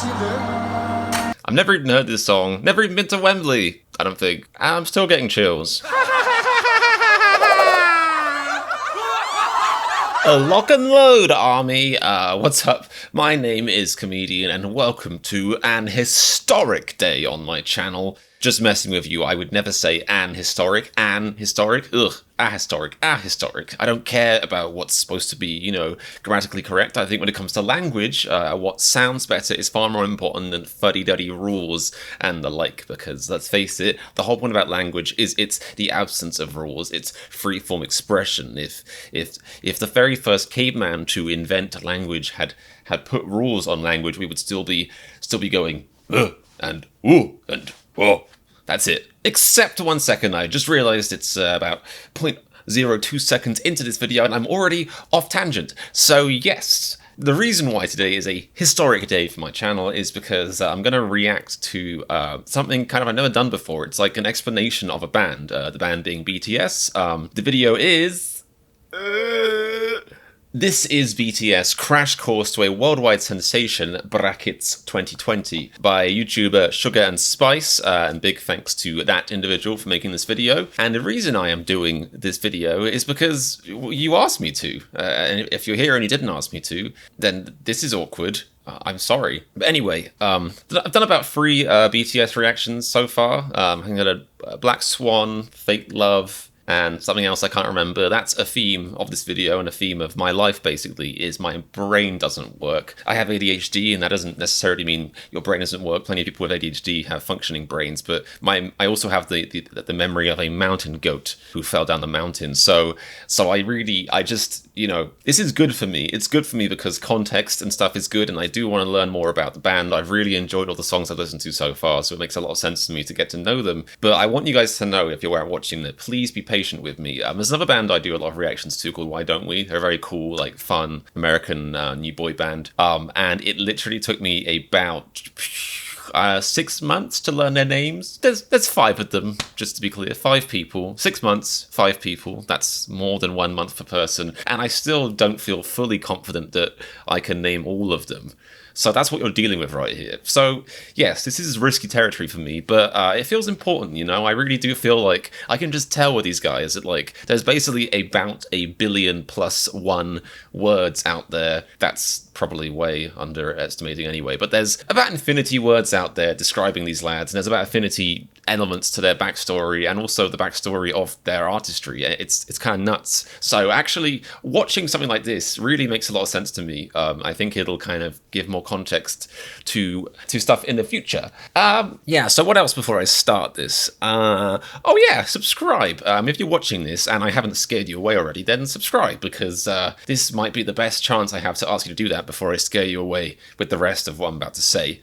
I've never even heard this song, never even been to Wembley, I don't think. I'm still getting chills. Lock and load, army. What's up? My name is Comedian, and welcome to an historic day on my channel. Just messing with you, I would never say an historic. Ugh, ahistoric. I don't care about what's supposed to be, you know, grammatically correct. I think when it comes to language, what sounds better is far more important than fuddy-duddy rules and the like, because let's face it, the whole point about language is it's the absence of rules. It's free-form expression. If the very first caveman to invent language had put rules on language, we would still be going and ooh and whoa. That's it. Except 1 second, I just realized it's about 0.02 seconds into this video and I'm already off tangent. So yes, the reason why today is a historic day for my channel is because I'm going to react to something kind of I've never done before. It's like an explanation of a band, the band being BTS. The video is... This is BTS Crash Course to a Worldwide Sensation brackets 2020 by YouTuber Sugar and Spice, and big thanks to that individual for making this video. And the reason I am doing this video is because you asked me to, and if you're here and you didn't ask me to, then this is awkward. I'm sorry. But anyway, I've done about 3 BTS reactions so far. I got a Black Swan, Fake Love, and something else I can't remember. That's a theme of this video, and a theme of my life, basically, is my brain doesn't work. I have ADHD, and that doesn't necessarily mean your brain doesn't work. Plenty of people with ADHD have functioning brains, but I also have the memory of a mountain goat who fell down the mountain. So I just, you know, this is good for me. It's good for me because context and stuff is good, and I do want to learn more about the band. I've really enjoyed all the songs I've listened to so far, so it makes a lot of sense to me to get to know them. But I want you guys to know, if you're watching that, please be patient with me. There's another band I do a lot of reactions to called Why Don't We? They're a very cool, like, fun American new boy band. And it literally took me about 6 months to learn their names. There's 5 of them, just to be clear. 5 people. 6 months, 5 people. That's more than 1 month per person. And I still don't feel fully confident that I can name all of them. So that's what you're dealing with right here. So yes, this is risky territory for me, but it feels important, you know? I really do feel like I can just tell with these guys that, like, there's basically about 1 billion plus 1 words out there. That's probably way underestimating anyway, but there's about infinity words out there describing these lads, and there's about infinity elements to their backstory and also the backstory of their artistry. It's kind of nuts. So actually watching something like this really makes a lot of sense to me. I think it'll kind of give more context to stuff in the future. Yeah, so what else before I start this? Oh yeah, subscribe. If you're watching this and I haven't scared you away already, then subscribe, because this might be the best chance I have to ask you to do that before I scare you away with the rest of what I'm about to say.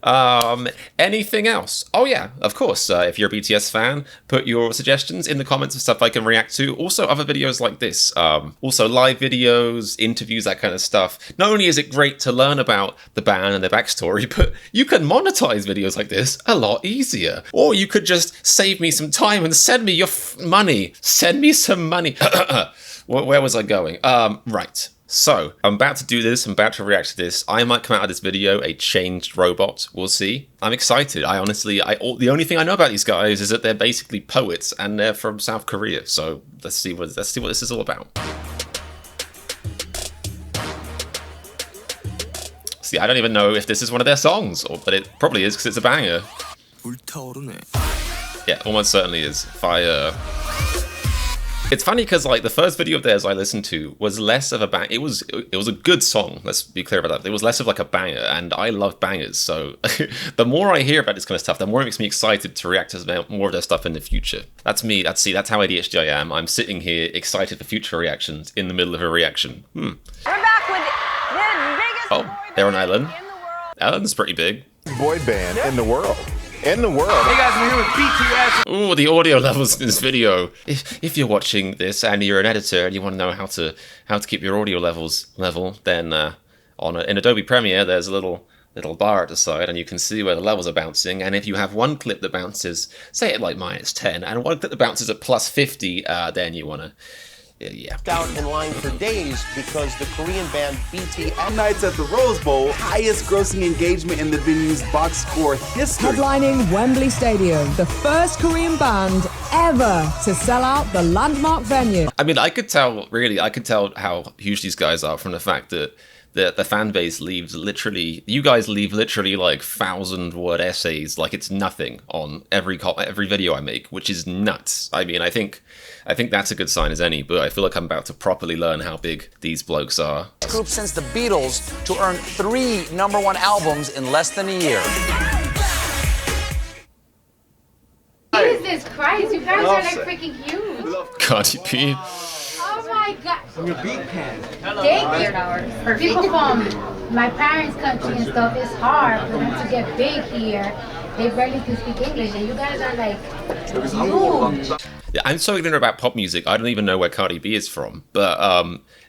Anything else? Oh yeah, of course, if you're a BTS fan, put your suggestions in the comments of stuff I can react to. Also other videos like this, also live videos, interviews, that kind of stuff. Not only is it great to learn about the band and their backstory, but you can monetize videos like this a lot easier. Or you could just save me some time and send me your money. Send me some money. Where was I going? Right. So, I'm about to do this, I'm about to react to this. I might come out of this video a changed robot, we'll see. I'm excited. The only thing I know about these guys is that they're basically poets and they're from South Korea. So, let's see what this is all about. See, I don't even know if this is one of their songs, but it probably is because it's a banger. Yeah, almost certainly is. Fire. It's funny because, like, the first video of theirs I listened to was less of a bang. It was a good song. Let's be clear about that. It was less of like a banger, and I love bangers. So the more I hear about this kind of stuff, the more it makes me excited to react to more of their stuff in the future. That's me. That's how ADHD I am. I'm sitting here excited for future reactions in the middle of a reaction. We're back with the biggest they're on Ellen. Ellen's pretty big. Boy band in the world. In the world. Hey guys, I'm here with BTS. Ooh, the audio levels in this video. If you're watching this and you're an editor and you want to know how to keep your audio levels level, then in Adobe Premiere there's a little bar at the side, and you can see where the levels are bouncing. And if you have one clip that bounces, say at like -10, and one clip that bounces at +50, then you want to yeah. Out in line for days because the Korean band BTS. Nights at the Rose Bowl, highest grossing engagement in the venue's box score history. Headlining Wembley Stadium, the first Korean band ever to sell out the landmark venue. I mean, I could tell how huge these guys are from the fact that the fan base leaves literally, you guys leave literally like 1,000-word essays like it's nothing on every video I make, which is nuts. I mean, I think that's a good sign as any, but I feel like I'm about to properly learn how big these blokes are. Group since the Beatles to earn 3 #1 albums in less than a year. Jesus Christ, you guys are like freaking huge. Cardi B. Oh my God. From your beat can. Thank you. People from my parents' country and stuff, it's hard for them to get big here. They barely can speak English, and you guys are like huge. Yeah, I'm so ignorant about pop music, I don't even know where Cardi B is from. But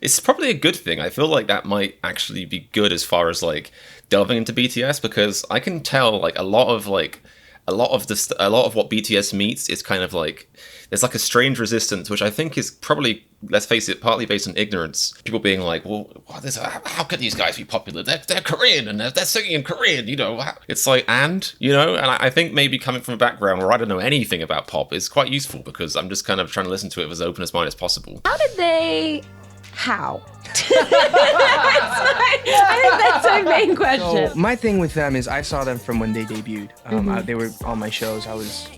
it's probably a good thing. I feel like that might actually be good as far as like delving into BTS, because I can tell like a lot of what BTS meets is kind of like, there's like a strange resistance, which I think is probably, let's face it, partly based on ignorance. People being like, well, how could these guys be popular? They're Korean and they're singing in Korean, you know. It's like, and I think maybe coming from a background where I don't know anything about pop is quite useful, because I'm just kind of trying to listen to it with as open as mind as possible. How? I think that's my main question. So my thing with them is I saw them from when they debuted. They were on my shows. I was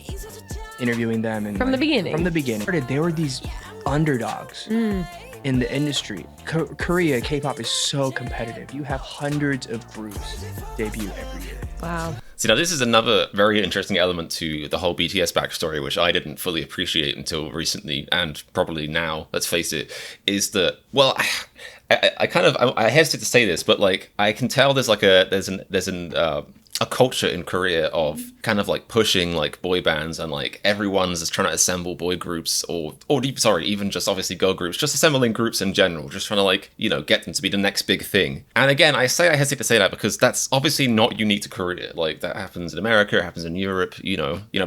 interviewing them and From the beginning. From the beginning, they were these underdogs in the industry. Korea K-pop is so competitive. You have hundreds of groups debut every year. Wow. See, now this is another very interesting element to the whole BTS backstory, which I didn't fully appreciate until recently, and probably now, let's face it, is that, well, I hesitate to say this, but like, I can tell there's a culture in Korea of kind of like pushing like boy bands, and like everyone's just trying to assemble boy groups or even just obviously girl groups, just assembling groups in general, just trying to like, get them to be the next big thing. And again, I hesitate to say that because that's obviously not unique to Korea. Like that happens in America, it happens in Europe,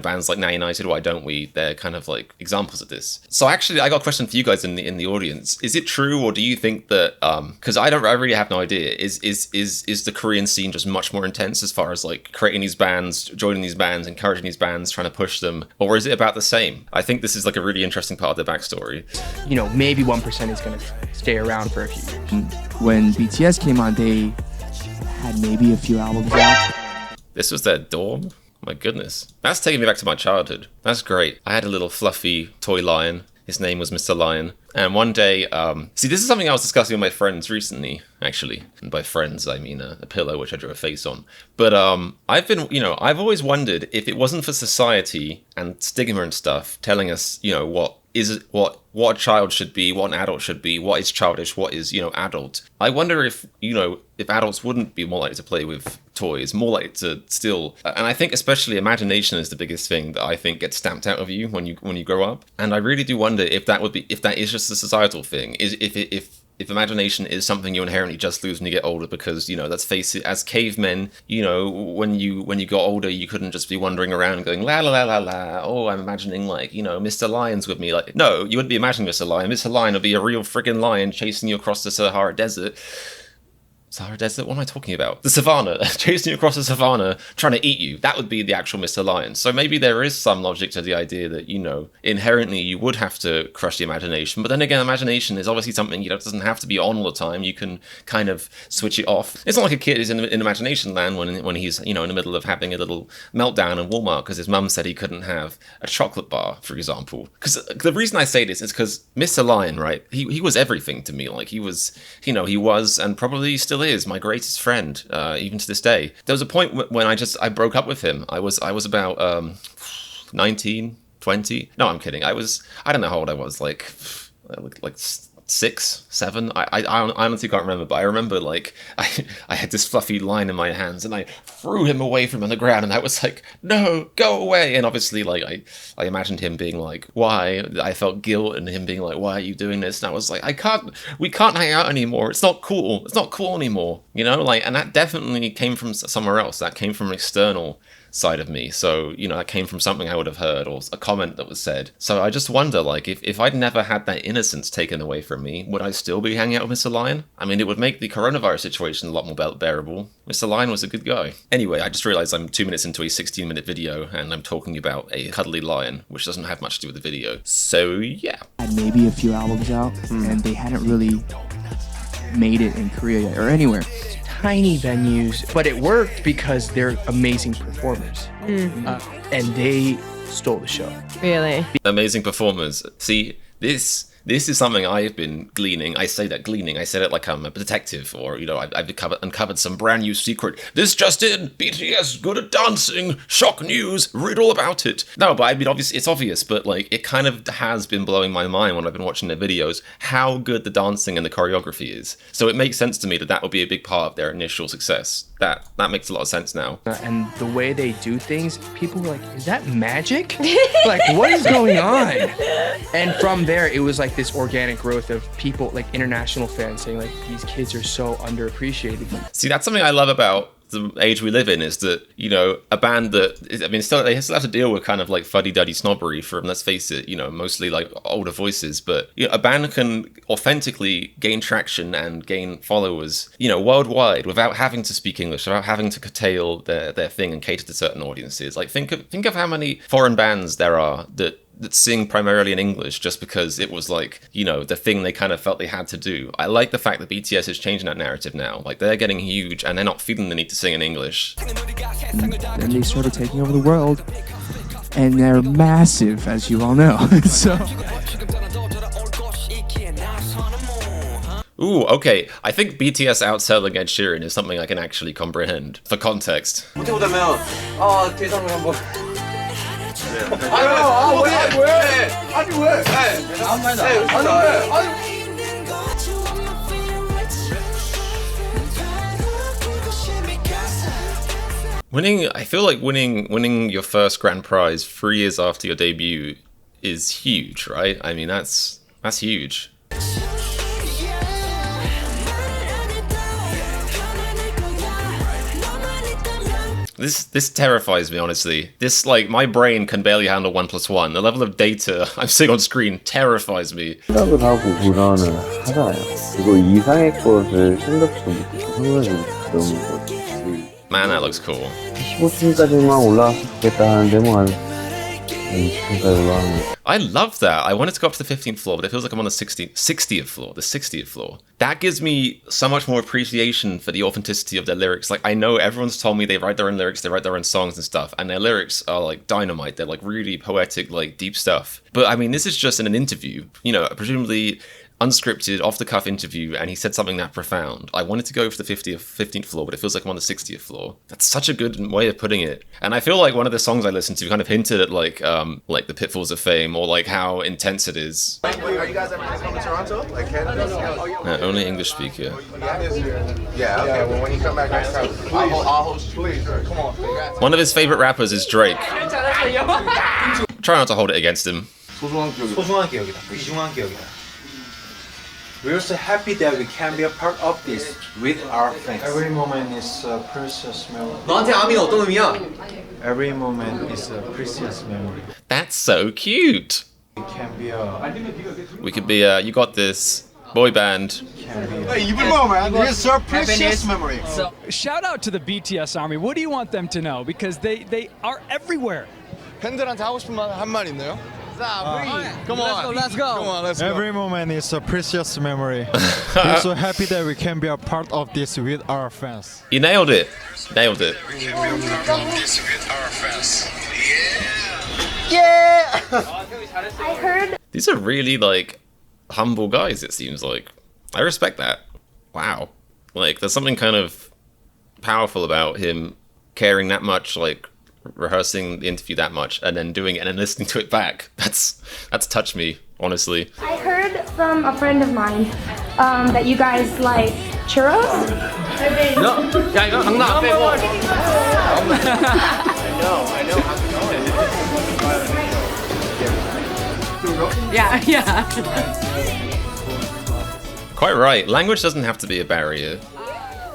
bands like Now United, Why Don't We, they're kind of like examples of this. So actually, I got a question for you guys in the audience. Is it true, or do you think that, because I really have no idea, is the Korean scene just much more intense as far as like creating these bands, joining these bands, encouraging these bands, trying to push them, or is it about the same? I think this is like a really interesting part of their backstory. Maybe 1% is going to stay around for a few years. When BTS came on, they had maybe a few albums out. This was their dorm? My goodness. That's taking me back to my childhood. That's great. I had a little fluffy toy lion. His name was Mr. Lion. And one day, this is something I was discussing with my friends recently, actually. And by friends, I mean a pillow which I drew a face on. But I've always wondered if it wasn't for society and stigma and stuff telling us, what a child should be, what an adult should be, what is childish, what is, adult. I wonder if adults wouldn't be more likely to play with toys, more likely to still, and I think especially imagination is the biggest thing that I think gets stamped out of you when you grow up. And I really do wonder if that is just a societal thing, is if imagination is something you inherently just lose when you get older, because, let's face it, as cavemen, when you got older, you couldn't just be wandering around going, la la la la la, oh, I'm imagining like, Mr. Lion's with me. Like, no, you wouldn't be imagining Mr. Lion. Mr. Lion would be a real friggin' lion chasing you across the Sahara Desert. Sahara Desert? What am I talking about? The savannah, chasing you across the savannah, trying to eat you. That would be the actual Mr. Lion. So maybe there is some logic to the idea that, inherently you would have to crush the imagination. But then again, imagination is obviously something, doesn't have to be on all the time. You can kind of switch it off. It's not like a kid is in imagination land when he's, in the middle of having a little meltdown in Walmart because his mum said he couldn't have a chocolate bar, for example. Because the reason I say this is because Mr. Lion, right, he was everything to me. Like he was, he was and probably still is my greatest friend, even to this day. There was a point when I broke up with him. I was about 19, 20. No, I'm kidding. I don't know how old I was, like 6, 7. I honestly can't remember, but I remember like I had this fluffy lion in my hands and I threw him away from him on the ground, and I was like, no, go away. And obviously like I imagined him being like, why? I felt guilt, and him being like, why are you doing this? And I was like, we can't hang out anymore. It's not cool anymore, and that definitely came from somewhere else. That came from external side of me. So, you know, that came from something I would have heard or a comment that was said. So I just wonder, like, if I'd never had that innocence taken away from me, would I still be hanging out with Mr. Lion? I mean, it would make the coronavirus situation a lot more bearable. Mr. Lion was a good guy. Anyway, I just realized I'm 2 minutes into a 16-minute video and I'm talking about a cuddly lion, which doesn't have much to do with the video. So, yeah. Had maybe a few albums out, and they hadn't really made it in Korea yet, or anywhere. Tiny venues, but it worked because they're amazing performers, and they stole the show. Really? Amazing performers. See, this is something I've been gleaning. I say that gleaning. I said it like I'm a detective, or, you know, I've uncovered some brand new secret. This just in, BTS good at dancing, shock news, read all about it. No, but I mean, obviously, it's obvious, but like, it kind of has been blowing my mind when I've been watching their videos, how good the dancing and the choreography is. So it makes sense to me that would be a big part of their initial success. That makes a lot of sense now. And the way they do things, people were like, is that magic? Like, what is going on? And from there, it was like this organic growth of people, like international fans saying like, these kids are so underappreciated. See, that's something I love about the age we live in, is that, you know, a band that, I mean, they still have to deal with kind of like fuddy-duddy snobbery from, let's face it, you know, mostly like older voices, but, you know, a band can authentically gain traction and gain followers, you know, worldwide without having to speak English, without having to curtail their thing and cater to certain audiences. Like, think of how many foreign bands there are that sing primarily in English just because it was like, you know, the thing they kind of felt they had to do. I like the fact that BTS is changing that narrative now. Like, they're getting huge and they're not feeling the need to sing in English. And then they started taking over the world, and they're massive, as you all know. So. Ooh, okay. I think BTS outselling Ed Sheeran is something I can actually comprehend. For context. I feel like winning your first grand prize 3 years after your debut is huge, right? I mean, that's huge. This terrifies me, honestly. This, like, my brain can barely handle 1 + 1. The level of data I'm seeing on screen terrifies me. 생각을 하고 불안을 하잖아요. 그리고 이상의 것을 생각도 못하고 생각을 못하던 거지. Man, that looks cool. 15층까지만 올라갔으면 좋겠다 하는데 뭐 한 20층까지 올라가는 거. I love that. I wanted to go up to the 15th floor, but it feels like I'm on the 60th floor. The 60th floor. That gives me so much more appreciation for the authenticity of their lyrics. Like, I know everyone's told me they write their own lyrics, they write their own songs and stuff, and their lyrics are like dynamite. They're like really poetic, like deep stuff. But I mean, this is just in an interview, you know, presumably unscripted, off-the-cuff interview, and he said something that profound. I wanted to go for the 15th floor, but it feels like I'm on the 60th floor. That's such a good way of putting it. And I feel like one of the songs I listened to kind of hinted at like the pitfalls of fame, or like how intense it is. Are you guys ever going to come to Toronto? Like Canada? Only English speaker. Yeah, okay. Well, when you come back next time, I'll host you. Please, come on. One of his favorite rappers is Drake. Try not to hold it against him. 소중한 기억이다. 귀중한 기억이다. We're so happy that we can be a part of this with our friends. Every moment is a precious memory. 너한테 아미는 어떤 의미야? Every moment is a precious memory. That's so cute. We could be a you got this boy band. Hey, you been man. It's a precious memory. So, shout out to the BTS army. What do you want them to know? Because they are everywhere. 팬들한테 하고 싶은 말 한 말 있나요? Come on, let's go. Come on, let's go. Every moment is a precious memory. We're so happy that we can be a part of this with our fans. You nailed it. Nailed it. Yeah. I heard. These are really like humble guys, it seems like. I respect that. Wow. Like, there's something kind of powerful about him caring that much, like rehearsing the interview that much and then doing it and then listening to it back. That's touched me, honestly. I heard from a friend of mine that you guys like churros. No, 야 이거 장난 안 빼고. I know. Yeah. Quite right. Language doesn't have to be a barrier.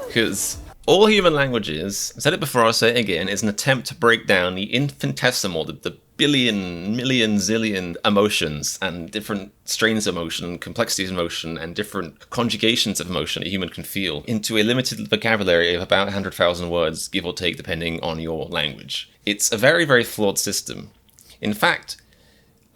Because All human language is, I said it before, I'll say it again, is an attempt to break down the infinitesimal, the billion, million, zillion emotions and different strains of emotion, complexities of emotion, and different conjugations of emotion a human can feel into a limited vocabulary of about 100,000 words, give or take, depending on your language. It's a very, very flawed system. In fact,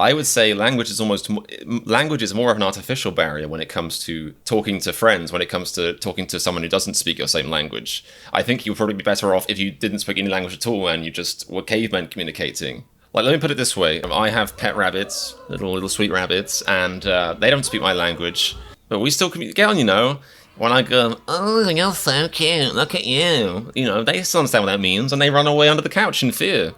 I would say language is more of an artificial barrier when it comes to talking to friends, when it comes to talking to someone who doesn't speak your same language. I think you would probably be better off if you didn't speak any language at all and you just were cavemen communicating. Like, let me put it this way. I have pet rabbits, little sweet rabbits, and they don't speak my language, but we still communicate on, you know. When I go, oh, you're so cute, look at you. You know, they still understand what that means, and they run away under the couch in fear.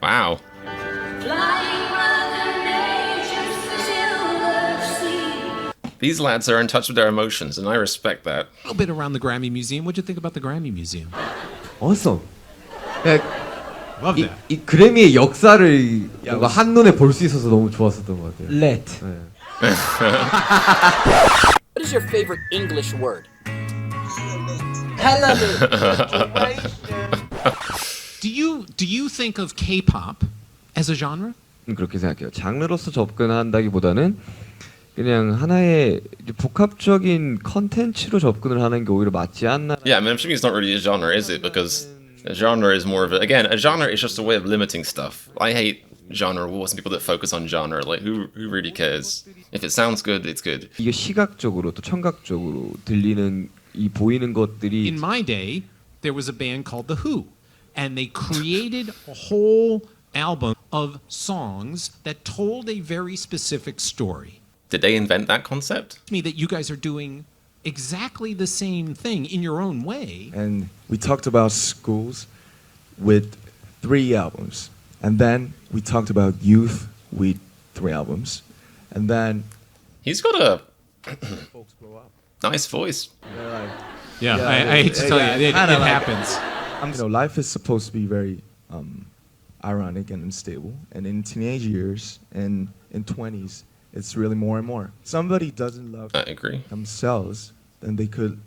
Wow. These lads are in touch with their emotions, and I respect that. A little bit around the Grammy Museum. What'd you think about the Grammy Museum? Awesome. Love that. 이 그래미의 역사를 뭔가 한눈에 볼 수 있어서 너무 좋았었던 것 같아요. Let. What is your favorite English word? Do you think of K-pop as a genre? 그렇게 생각해요. 장르로서 접근한다기보다는 그냥 하나의 복합적인 컨텐츠로 접근을 하는 게 오히려 맞지 않나. Yeah, I mean, I'm assuming it's not really a genre, is it? Because a genre is more of a... Again, a genre is just a way of limiting stuff. I hate genre wars and people that focus on genre. Like, who really cares? If it sounds good, it's good. 이게 시각적으로 또 청각적으로 들리는 이 보이는 것들이... In my day, there was a band called The Who, and they created a whole album of songs that told a very specific story. Did they invent that concept? Me that you guys are doing exactly the same thing in your own way. And we talked about schools with 3 albums. And then we talked about youth with 3 albums. And then... He's got a nice voice. Yeah, I hate to tell you, it happens. You know, life is supposed to be very ironic and unstable. And in teenage years and in 20s, it's really more and more. Somebody doesn't love themselves, then they could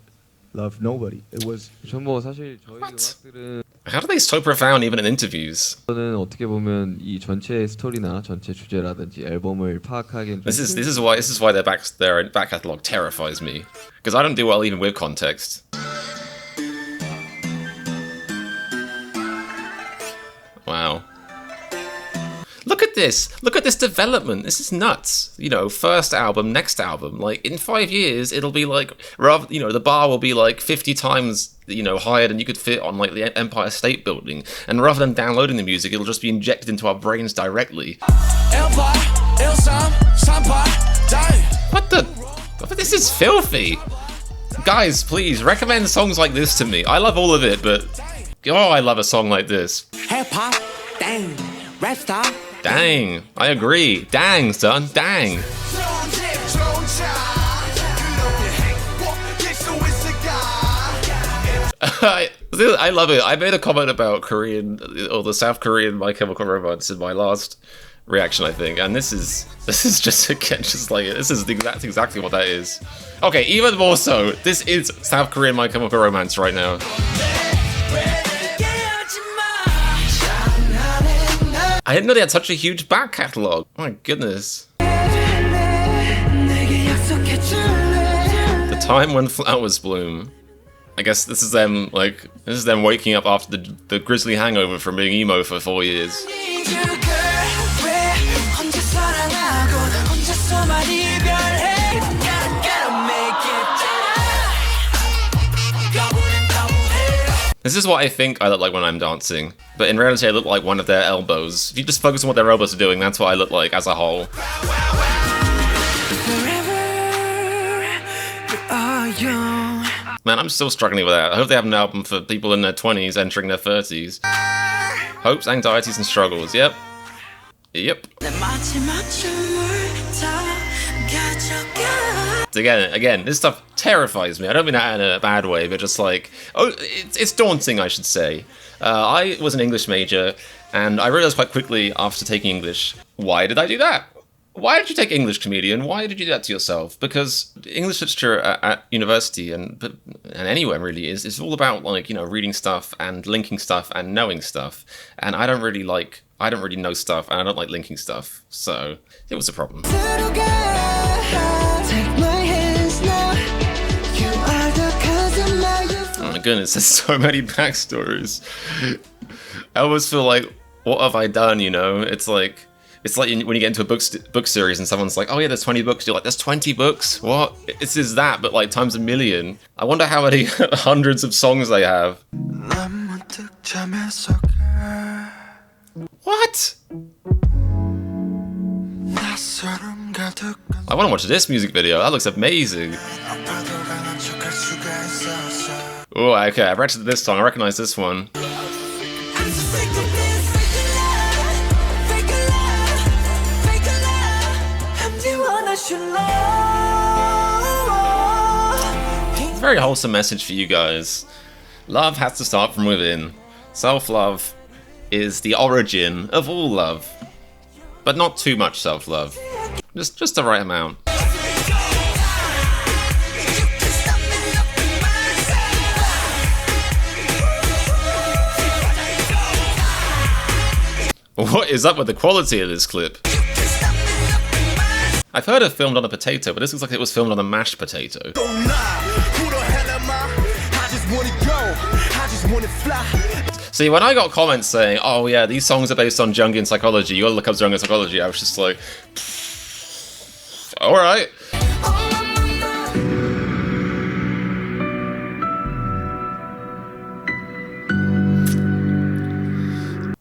love nobody. It was. 사실 저희 음악들은 How are they so profound even in interviews? 저는 어떻게 보면 이 전체 스토리나 전체 주제라든지 앨범을 파악하기엔 This is why their back catalog terrifies me, because I don't do well even with context. Wow. Look at this! Look at this development! This is nuts! You know, first album, next album. Like, in 5 years, it'll be like, the bar will be like 50 times, higher than you could fit on, like, the Empire State Building. And rather than downloading the music, it'll just be injected into our brains directly. What the? This is filthy! Guys, please, recommend songs like this to me. I love all of it, but... Oh, I love a song like this. Hip-hop, dang, rap star. Dang, I agree. Dang, son, dang. I love it. I made a comment about Korean or the South Korean My Chemical Romance in my last reaction, I think, and this is just again just like this is exactly what that is. Okay, even more so, this is South Korean My Chemical Romance right now. I didn't know they had such a huge back catalogue. My goodness. The time when flowers bloom. I guess this is them waking up after the grisly hangover from being emo for 4 years. This is what I think I look like when I'm dancing, but in reality I look like one of their elbows. If you just focus on what their elbows are doing, that's what I look like as a whole. Man, I'm still struggling with that. I hope they have an album for people in their 20s entering their 30s. Hopes, anxieties, and struggles. Yep. Yep. Again, this stuff terrifies me. I don't mean that in a bad way, but just like, it's daunting, I should say. I was an English major, And I realized quite quickly after taking English, why did I do that? Why did you take English, comedian? Why did you do that to yourself? Because English literature at university and anywhere really is all about, like, you know, reading stuff and linking stuff and knowing stuff. And I don't really know stuff, and I don't like linking stuff. So it was a problem. Oh my goodness, there's so many backstories. I always feel like, what have I done, you know? It's like when you get into a book series and someone's like, oh yeah, there's 20 books. You're like, there's 20 books? What? It's just that, but like times a million. I wonder how many hundreds of songs they have. What? I want to watch this music video. That looks amazing. Oh, okay, I've reacted to this song. I recognize this one. It's a very wholesome message for you guys. Love has to start from within. Self-love is the origin of all love. But not too much self-love. Just the right amount. What is up with the quality of this clip? I've heard it filmed on a potato, but this looks like it was filmed on a mashed potato. See, when I got comments saying, oh yeah, these songs are based on Jungian psychology, you gotta look up Jungian psychology, I was just like, alright.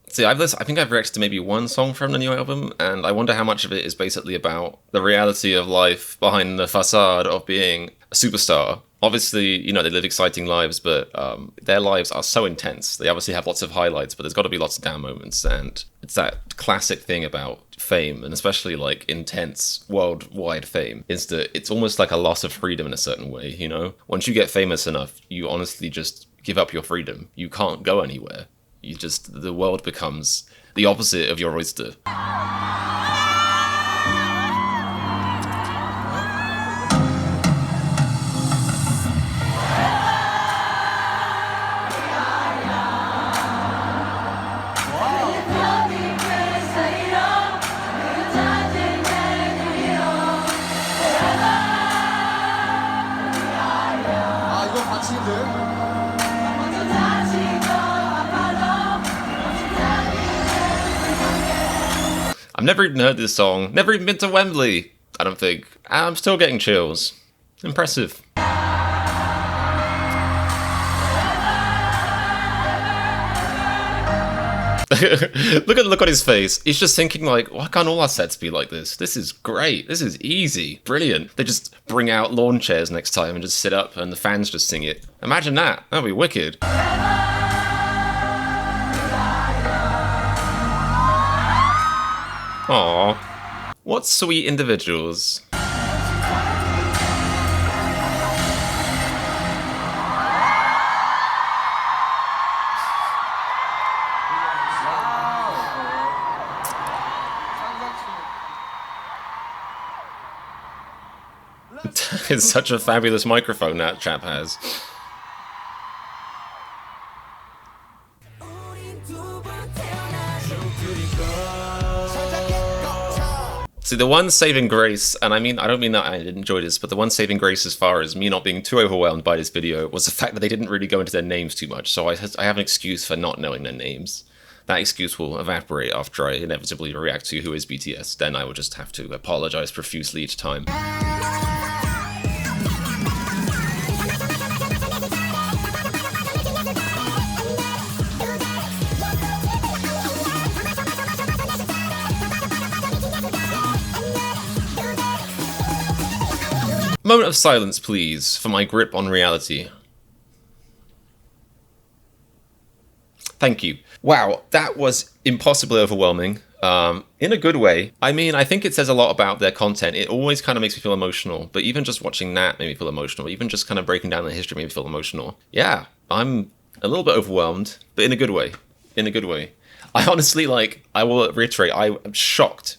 See, I think I've reacted to maybe one song from the new album, and I wonder how much of it is basically about the reality of life behind the facade of being a superstar. Obviously, you know, they live exciting lives, but their lives are so intense. They obviously have lots of highlights, but there's got to be lots of down moments, and it's that classic thing about fame, and especially like intense worldwide fame, is that it's almost like a loss of freedom in a certain way, you know? Once you get famous enough, you honestly just give up your freedom. You can't go anywhere. The world becomes the opposite of your oyster. I've never even heard this song, never even been to Wembley, I don't think. I'm still getting chills. Impressive. Look at the look on his face. He's just thinking like, why can't all our sets be like this? This is great. This is easy. Brilliant. They just bring out lawn chairs next time and just sit up and the fans just sing it. Imagine that. That'd be wicked. Aww. What sweet individuals. It's such a fabulous microphone that chap has. See, the one saving grace, and I don't mean that I didn't enjoy this, but the one saving grace as far as me not being too overwhelmed by this video was the fact that they didn't really go into their names too much, so I have an excuse for not knowing their names. That excuse will evaporate after I inevitably react to who is BTS, then I will just have to apologize profusely each time. Moment of silence, please, for my grip on reality. Thank you. Wow, that was impossibly overwhelming. In a good way. I mean, I think it says a lot about their content. It always kind of makes me feel emotional, but even just watching that made me feel emotional. Even just kind of breaking down the history made me feel emotional. Yeah, I'm a little bit overwhelmed, but in a good way. In a good way. I honestly, like, I will reiterate, I am shocked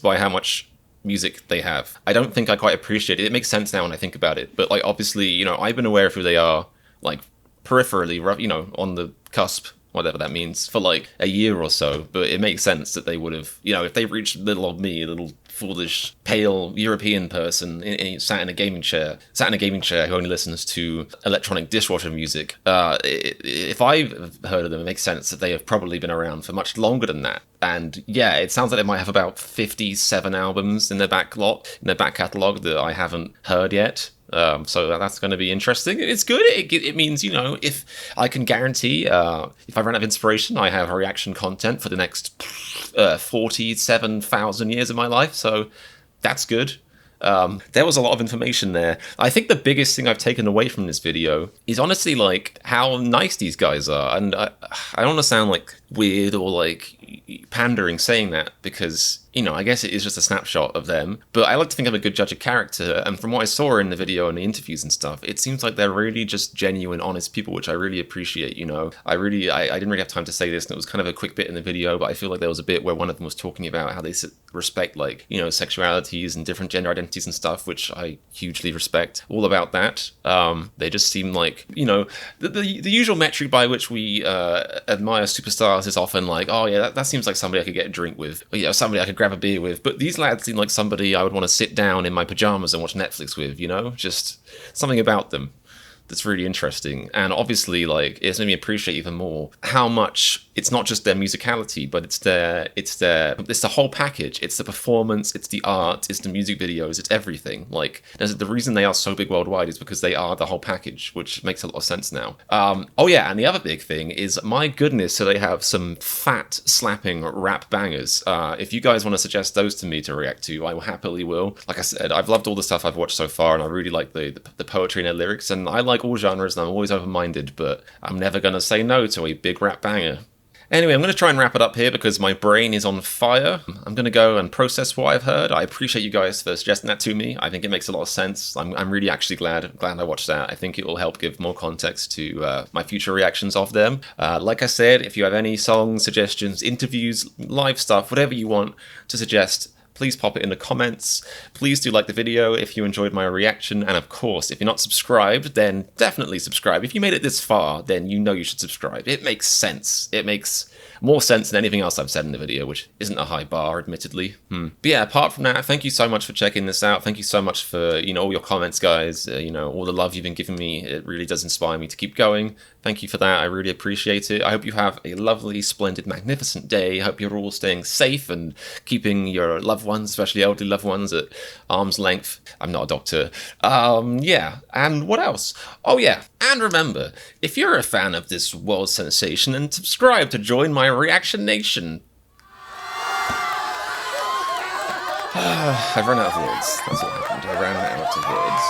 by how much music they have. I don't think I quite appreciate it. It makes sense now when I think about it, but like, obviously, you know, I've been aware of who they are, like, peripherally, you know, on the cusp, whatever that means, for like a year or so, but it makes sense that they would have, you know, if they reached little old me, a little foolish, pale European person sat in a gaming chair who only listens to electronic dishwasher music, if I've heard of them, it makes sense that they have probably been around for much longer than that. And yeah, it sounds like they might have about 57 albums in their back catalogue that I haven't heard yet. So that's going to be interesting. It's good. It means, you know, if I can guarantee, if I run out of inspiration, I have reaction content for the next 47,000 years of my life. So that's good. There was a lot of information there. I think the biggest thing I've taken away from this video is honestly like how nice these guys are. And I don't want to sound like weird or like pandering saying that, because, you know, I guess it is just a snapshot of them, but I like to think I'm a good judge of character, and from what I saw in the video and the interviews and stuff, it seems like they're really just genuine, honest people, which I really appreciate, you know. I didn't really have time to say this, and it was kind of a quick bit in the video, but I feel like there was a bit where one of them was talking about how they respect, like, you know, sexualities and different gender identities and stuff, which I hugely respect. All about that. They just seem like, you know, the usual metric by which we admire superstars is often like, oh yeah, that seems like somebody I could get a drink with, or, you know, somebody I could grab a beer with. But these lads seem like somebody I would want to sit down in my pajamas and watch Netflix with, you know? Just something about them that's really interesting. And obviously, like, it's made me appreciate even more how much it's not just their musicality, but it's the whole package. It's the performance, it's the art, it's the music videos, it's everything. Like, the reason they are so big worldwide is because they are the whole package, which makes a lot of sense now. Oh yeah, and the other big thing is, my goodness, so they have some fat slapping rap bangers. If you guys want to suggest those to me to react to, I happily will. Like I said, I've loved all the stuff I've watched so far, and I really like the poetry in their lyrics, and I like all genres, and I'm always open-minded, but I'm never gonna say no to a big rap banger. Anyway, I'm going to try and wrap it up here because my brain is on fire. I'm going to go and process what I've heard. I appreciate you guys for suggesting that to me. I think it makes a lot of sense. I'm really actually glad I watched that. I think it will help give more context to my future reactions of them. Like I said, if you have any songs, suggestions, interviews, live stuff, whatever you want to suggest, please pop it in the comments. Please do like the video if you enjoyed my reaction. And of course, if you're not subscribed, then definitely subscribe. If you made it this far, then you know you should subscribe. It makes sense. It makes more sense than anything else I've said in the video, which isn't a high bar, admittedly. But yeah, apart from that, thank you so much for checking this out. Thank you so much for, you know, all your comments, guys. You know, all the love you've been giving me. It really does inspire me to keep going. Thank you for that. I really appreciate it. I hope you have a lovely, splendid, magnificent day. I hope you're all staying safe and keeping your loved ones, especially elderly loved ones, at arm's length. I'm not a doctor. Yeah, and what else? Oh yeah, and remember, if you're a fan of this world sensation, then subscribe to join my reaction nation. I've run out of words. That's what happened. I ran out of words.